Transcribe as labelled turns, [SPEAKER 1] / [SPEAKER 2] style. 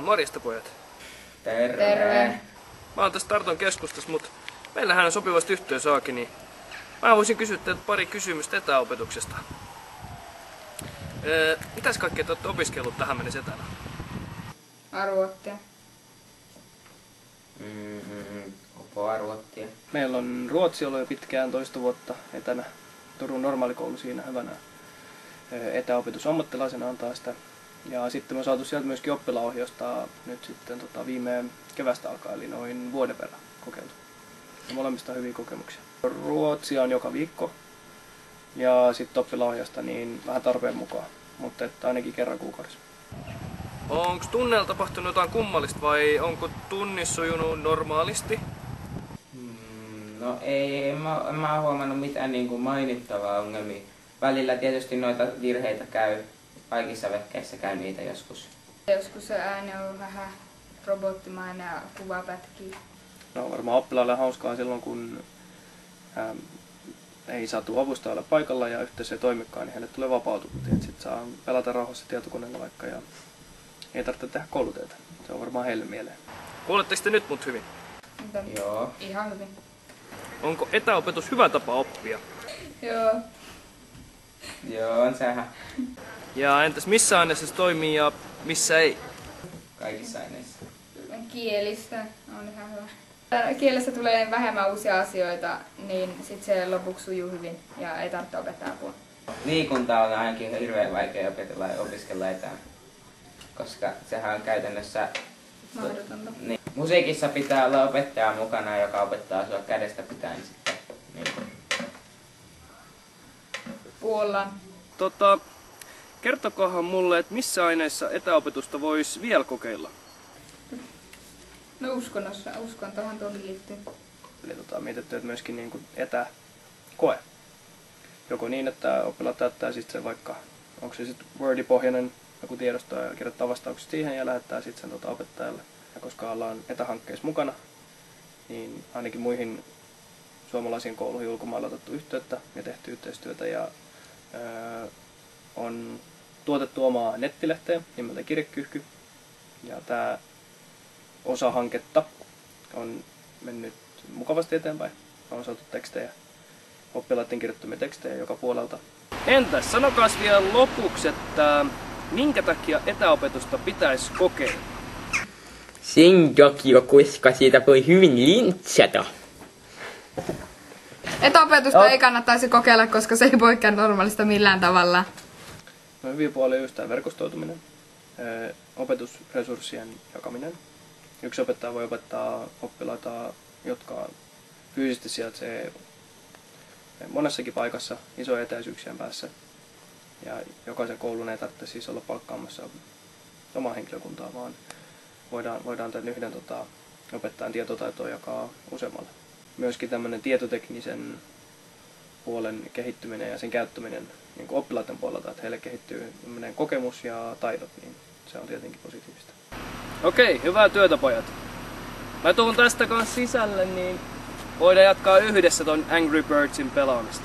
[SPEAKER 1] Morjesta pojat.
[SPEAKER 2] Terve.
[SPEAKER 3] Terve.
[SPEAKER 1] Mä oon tässä Tarton keskustassa, mutta meillähän on sopivasti yhteysaakin, niin mä voisin kysyä teiltä pari kysymystä etäopetuksesta. Mitäs kaikkea te olette opiskellut tähän mennessä etänä?
[SPEAKER 3] Arvuottia.
[SPEAKER 2] Arvuottia.
[SPEAKER 1] Meillä on Ruotsi ollut jo pitkään 12 vuotta etänä. Turun normaalikoulu siinä hyvänä etäopetusammattilaisena antaa sitä. Ja sitten me on saatu sieltä myöskin oppilaanohjausta nyt sitten viime kevästä alkaen, eli noin vuoden verran kokeiltu. Ja molemmista on hyviä kokemuksia. Ruotsia on joka viikko ja sitten oppilaanohjausta niin vähän tarpeen mukaan, mutta että ainakin kerran kuukaudessa. Onko tunneilla tapahtunut jotain kummallista vai onko tunni sujunut normaalisti?
[SPEAKER 2] No ei, en mä huomannut mitään niin mainittavaa ongelmia. Välillä tietysti noita virheitä käy. Kaikissa vehkeissä käy niitä joskus.
[SPEAKER 3] Joskus se ääni on vähän robottimainen ja kuva pätkii.
[SPEAKER 1] No varmaan oppilaalle hauskaa silloin, kun ei saatu avustajalle paikalla ja yhteys ei toimikaan, niin heille tulee vapautuvuutta. Sitten saa pelata rauhassa tietokoneella vaikka ja ei tarvitse tehdä koulutöitä. Se on varmaan heille mieleen. Kuuletteko te nyt mut hyvin?
[SPEAKER 2] Joo.
[SPEAKER 3] Ihan hyvin.
[SPEAKER 1] Onko etäopetus hyvä tapa oppia?
[SPEAKER 3] Joo.
[SPEAKER 2] Joo, on sehän.
[SPEAKER 1] Ja entäs missä aineessa se toimii ja missä ei?
[SPEAKER 2] Kaikissa aineissa.
[SPEAKER 3] Kielistä on ihan hyvä. Kielessä tulee vähemmän uusia asioita, niin sit se lopuksi sujuu hyvin ja ei tarvitse opettaa apua.
[SPEAKER 2] Liikunta on ainakin hirveän vaikea opetella ja opiskella etänä, koska sehän on käytännössä
[SPEAKER 3] Mahdotonta.
[SPEAKER 2] Niin. Musiikissa pitää olla opettaja mukana, joka opettaa sua kädestä pitäen sitten. Niin.
[SPEAKER 3] Puollaan.
[SPEAKER 1] Kertokohan mulle, että missä aineissa etäopetusta voisi vielä kokeilla?
[SPEAKER 3] No uskontohan tuohon liittyy.
[SPEAKER 1] Eli mietitty, että myöskin niin kuin etäkoe. Joko niin, että oppilaat täyttää sitten sen vaikka, onko se sitten Word-pohjainen joku tiedosto ja kirjoittaa vastaukset siihen ja lähettää sitten sen opettajalle. Ja koska ollaan etähankkeessa mukana, niin ainakin muihin suomalaisiin kouluihin ulkomailla otettu yhteyttä ja tehty yhteistyötä ja on tuotettu omaa nettilehteä nimeltä Kirjekyyhky. Ja tämä osa hanketta on mennyt mukavasti eteenpäin. On saatu tekstejä, oppilaiden kirjoittamia tekstejä joka puolelta. Entäs sanokaas vielä lopuksi, että minkä takia etäopetusta pitäisi kokeilla?
[SPEAKER 4] Sen takia, koska siitä voi hyvin lintsata.
[SPEAKER 3] Etäopetusta ei kannattaisi kokeilla, koska se ei poikkea normaalista millään tavalla.
[SPEAKER 1] No, hyviä puolia just tämä verkostoituminen, opetusresurssien jakaminen. Yksi opettaja voi opettaa oppilaita, jotka fyysisesti sijaitsee monessakin paikassa isojen etäisyyksien päässä. Ja jokaisen koulun ei tarvitse siis olla palkkaamassa omaa henkilökuntaa, vaan voidaan tämän yhden opettajan tietotaitoa jakaa useammalle. Myöskin tämmöinen tietoteknisen puolen kehittyminen ja sen käyttäminen niin kuin oppilaiden puolelta, että heille kehittyy kokemus ja taidot, niin se on tietenkin positiivista. Okei, hyvää työtä pojat. Mä tuun tästä kanssa sisälle, niin voidaan jatkaa yhdessä ton Angry Birdsin pelaamista.